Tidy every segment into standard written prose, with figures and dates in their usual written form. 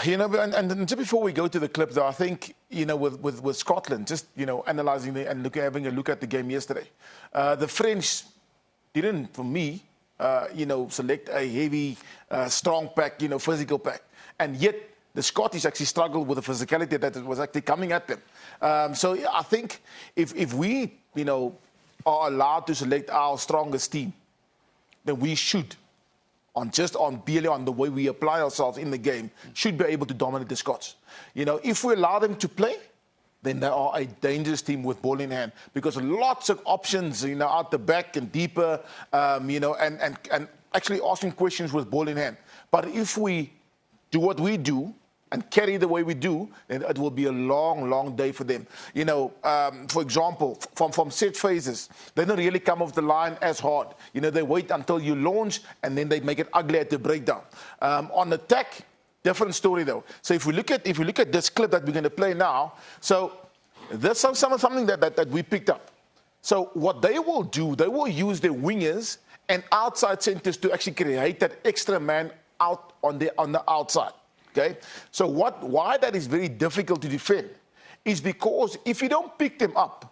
Yeah, and just before we go to the clip, though, I think, with Scotland, just, analysing and having a look at the game yesterday, the French didn't, for me, select a heavy, strong pack, physical pack. And yet, the Scottish actually struggled with the physicality that was actually coming at them. So I think if we, are allowed to select our strongest team, then we should, merely on the way we apply ourselves in the game, should be able to dominate the Scots. If we allow them to play, then they are a dangerous team with ball in hand, because lots of options, out the back and deeper, and actually asking questions with ball in hand. But if we do what we do and carry the way we do, then it will be a long, long day for them. For example, from set phases, they don't really come off the line as hard. They wait until you launch, and then they make it ugly at the breakdown. On attack, different story though. So if we look at this clip that we're going to play now, so there's something that we picked up. So what they will do, they will use their wingers and outside centers to actually create that extra man out on the outside. Okay? So why that is very difficult to defend is because if you don't pick them up,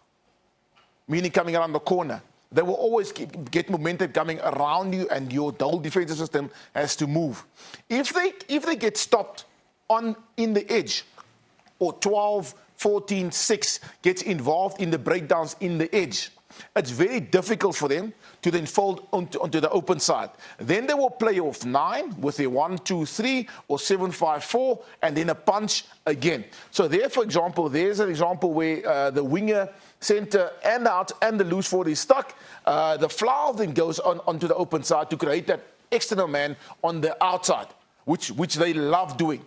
meaning coming around the corner, they will always get momentum coming around you, and your whole defensive system has to move. If they get stopped in the edge, or 12, 14, 6 gets involved in the breakdowns in the edge, it's very difficult for them to then fold onto the open side. Then they will play off 9 with a 1-2-3 or 7-5-4, and then a punch again. So there, for example, there's an example where the winger, centre, and out, and the loose forward is stuck. The flower then goes onto the open side to create that external man on the outside, which they love doing.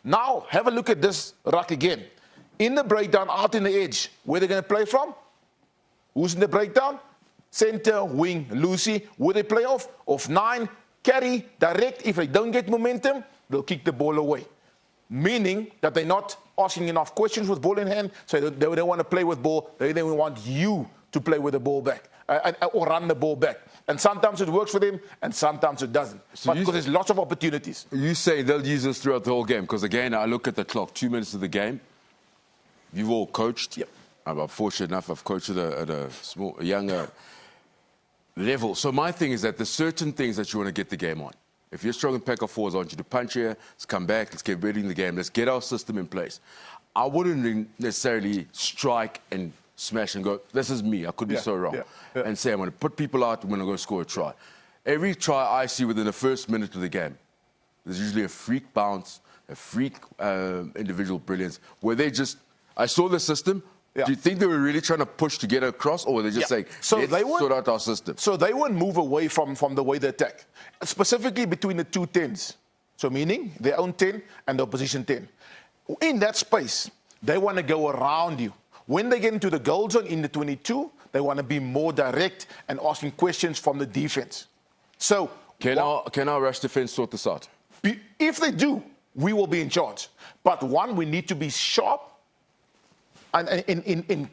Now have a look at this ruck again. In the breakdown, out in the edge, where they're going to play from? Who's in the breakdown? Centre, wing, Lucy. Will they play off? Off 9, carry, direct. If they don't get momentum, they'll kick the ball away. Meaning that they're not asking enough questions with ball in hand, so they don't want to play with ball. They want you to play with the ball back, or run the ball back. And sometimes it works for them, and sometimes it doesn't. So because there's lots of opportunities. You say they'll use this throughout the whole game, because again, I look at the clock, 2 minutes of the game. You've all coached. Yep. I'm fortunate enough, I've coached at a younger level. So my thing is that there's certain things that you want to get the game on. If you're strong in pack of fours, I want you to punch here, let's come back, let's get ready in the game, let's get our system in place. I wouldn't necessarily strike and smash and go, this is me, I could be so wrong, and say I'm going to put people out, I'm going to go score a try. Every try I see within the first minute of the game, there's usually a freak bounce, a freak individual brilliance, where they just, I saw the system. Yeah. Do you think they were really trying to push to get across, or were they just saying, let's sort out our system? So they wouldn't move away from the way they attack, specifically between the 2 10s. So meaning their own 10 and the opposition 10. In that space, they want to go around you. When they get into the goal zone in the 22, they want to be more direct and asking questions from the defense. So can our rush defense sort this out? If they do, we will be in charge. But one, we need to be sharp and in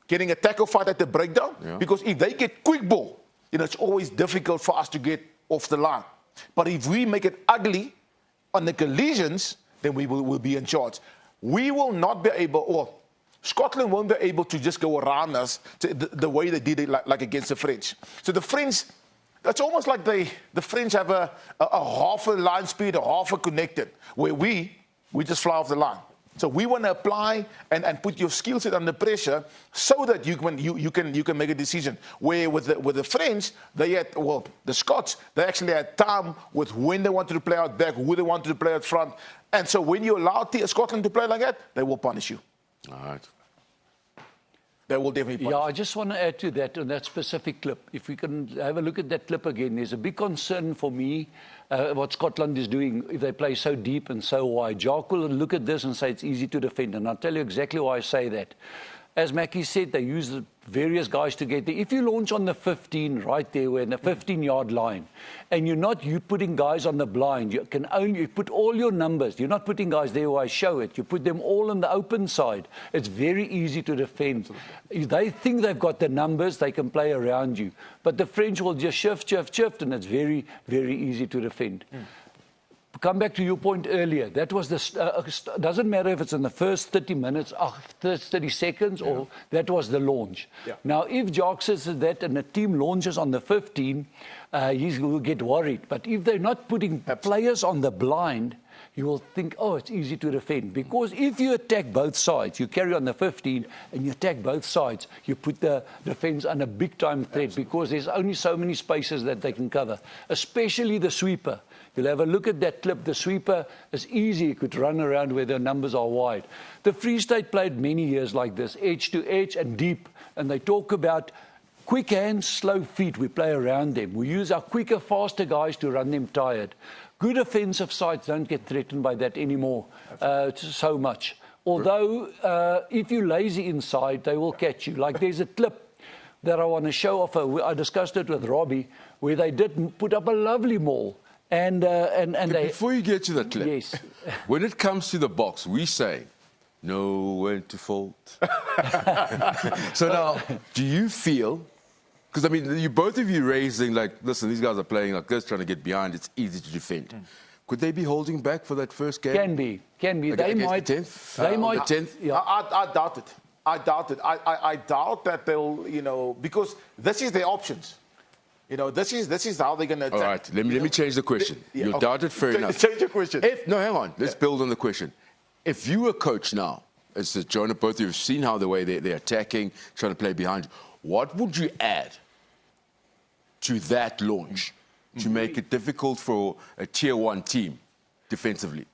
getting a tackle fight at the breakdown, because if they get quick ball, it's always difficult for us to get off the line. But if we make it ugly on the collisions, then we will be in charge. We will not be able, or Scotland won't be able to just go around us the way they did it like against the French. So the French, that's almost like the French have a half a line speed, a half a connected, where we just fly off the line. So we want to apply and put your skill set under pressure so that you can make a decision. Where with the French, they had, the Scots, they actually had time with when they wanted to play out back, who they wanted to play out front. And so when you allow Scotland to play like that, they will punish you. All right. They will definitely punish. Yeah, I just want to add to that, on that specific clip. If we can have a look at that clip again, there's a big concern for me what Scotland is doing if they play so deep and so wide. Jacques will look at this and say it's easy to defend, and I'll tell you exactly why I say that. As Mackie said, they use the various guys to get there. If you launch on the 15 right there, we're in the 15-yard line, and you're putting guys on the blind, you put all your numbers. You're not putting guys there where I show it. You put them all on the open side. It's very easy to defend. If they think they've got the numbers, they can play around you. But the French will just shift, and it's very, very easy to defend. come back to your point earlier. That was doesn't matter if it's in the first 30 minutes, 30 seconds, or that was the launch. Yeah. Now, if Jock says that and the team launches on the 15, he will get worried. But if they're not putting players on the blind, you will think, oh, it's easy to defend. Because if you attack both sides, you carry on the 15 and you attack both sides, you put the defence under big-time threat because there's only so many spaces that they can cover, especially the sweeper. You'll have a look at that clip. The sweeper is easy. He could run around where the numbers are wide. The Free State played many years like this, edge to edge and deep. And they talk about quick hands, slow feet. We play around them. We use our quicker, faster guys to run them tired. Good offensive sides don't get threatened by that anymore so much. Although, if you're lazy inside, they will catch you. Like there's a clip that I want to show off. I discussed it with Robbi, where they did put up a lovely maul. And before you get to that clip, yes. When it comes to the box, we say, know when to fold. So now, do you feel, because I mean, you both of you raising like, listen, these guys are playing like this, trying to get behind, it's easy to defend. Could they be holding back for that first game? Can be. They might. The 10th? They might. The 10th? Yeah. I doubt it. I doubt that they'll, because this is their options. This is how they're going to attack. All right, let me change the question. You okay. doubt it, fair enough. Change your question. No, hang on. Let's build on the question. If you were a coach now, as Jono, both of you have seen how the way they're attacking, trying to play behind, what would you add to that launch to make it difficult for a tier 1 team defensively?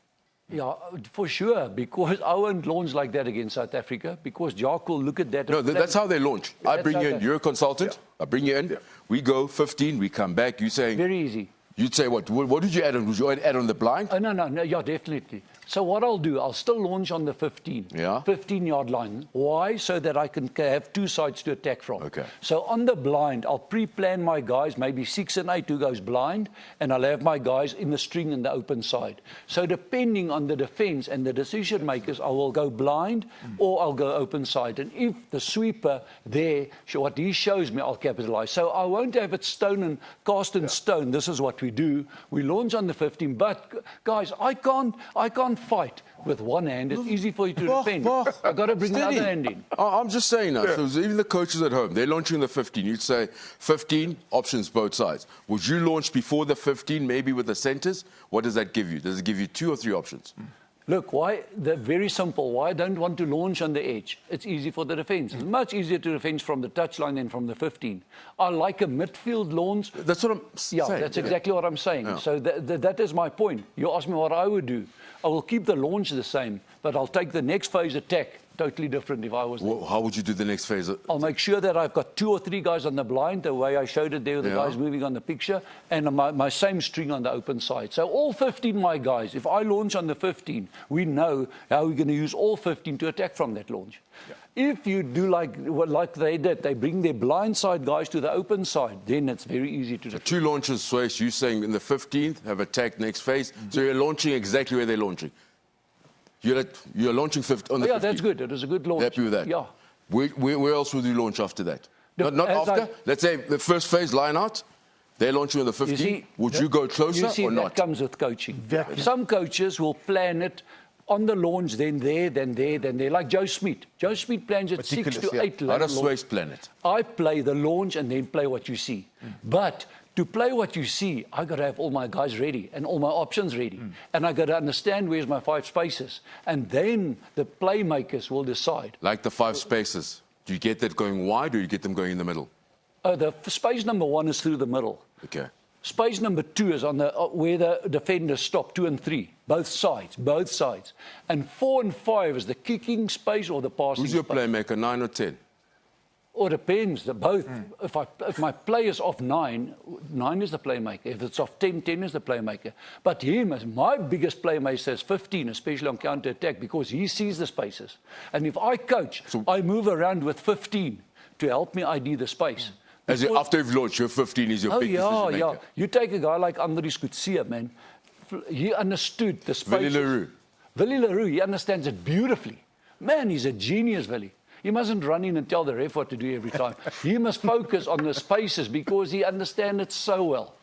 Yeah, for sure, because I won't launch like that against South Africa, because Jock will look at that. No, that's how they launch. I bring you in, you're a consultant, Yeah. I bring you in, we go 15, we come back, you saying... Very easy. You'd say what? What did you add on? Would you add on the blind? Oh, no, yeah, definitely. So what I'll do, I'll still launch on the 15, Yeah. 15-yard line. Why? So that I can have two sides to attack from. Okay. So on the blind, I'll pre-plan my guys, maybe 6 and 8 who goes blind, and I'll have my guys in the string in the open side. So depending on the defence and the decision makers, I will go blind or I'll go open side. And if the sweeper there, what he shows me, I'll capitalise. So I won't have it cast in stone. This is what we do. We launch on the 15, but guys, I can't fight with one hand. It's easy for you to defend. I've got to bring the other hand in. I'm just saying now, so even the coaches at home, they're launching the 15. You'd say 15, options both sides. Would you launch before the 15, maybe with the centres? What does that give you? Does it give you 2 or 3 options? Look, why? They're very simple. Why I don't want to launch on the edge? It's easy for the defence. It's much easier to defend from the touchline than from the 15. I like a midfield launch. That's what I'm saying. Yeah, that's exactly what I'm saying. Yeah. So that is my point. You asked me what I would do. I will keep the launch the same, but I'll take the next phase attack totally different if I was there. How would you do the next phase? I'll make sure that I've got 2 or 3 guys on the blind, the way I showed it there with the guys moving on the picture, and my same string on the open side. So all 15 my guys, if I launch on the 15, we know how we're going to use all 15 to attack from that launch. Yeah. If you do like they did, they bring their blind side guys to the open side, then it's very easy to do. 2 launches, Swys, you're saying in the 15th, have attacked next phase, so you're launching exactly where they're launching. You're launching on the 15th. That's good. It was a good launch. Happy with that? Yeah. Where else would you launch after that? Not after? Let's say the first phase, line out. They're launching on the 15th. Would you go closer or not? That comes with coaching. Exactly. Some coaches will plan it on the launch, then there, then there, then there. Like Joe Smith. Joe Smith plans it 6 to 8 How does Swys plan it? I play the launch and then play what you see. But to play what you see, I got to have all my guys ready and all my options ready. And I got to understand where's my 5 spaces. And then the playmakers will decide. Like the 5 spaces. Do you get that going wide or you get them going in the middle? The space number 1 is through the middle. Okay. Space number 2 is on the where the defenders stop, 2 and 3. Both sides. And 4 and 5 is the kicking space or the passing space. Who's your playmaker, 9 or 10? Or depends, both. If my play is off 9, 9 is the playmaker. If it's off 10, 10 is the playmaker. But my biggest playmaker is 15, especially on counter-attack, because he sees the spaces. And if I coach, I move around with 15 to help me ID the space. After you've launched, your 15 is your big decision maker. Yeah. You take a guy like Andries Coetzee, man. He understood the spaces. Willie Leroux, he understands it beautifully. Man, he's a genius, Willie. He mustn't run in and tell the ref what to do every time. He must focus on the spaces because he understands it so well.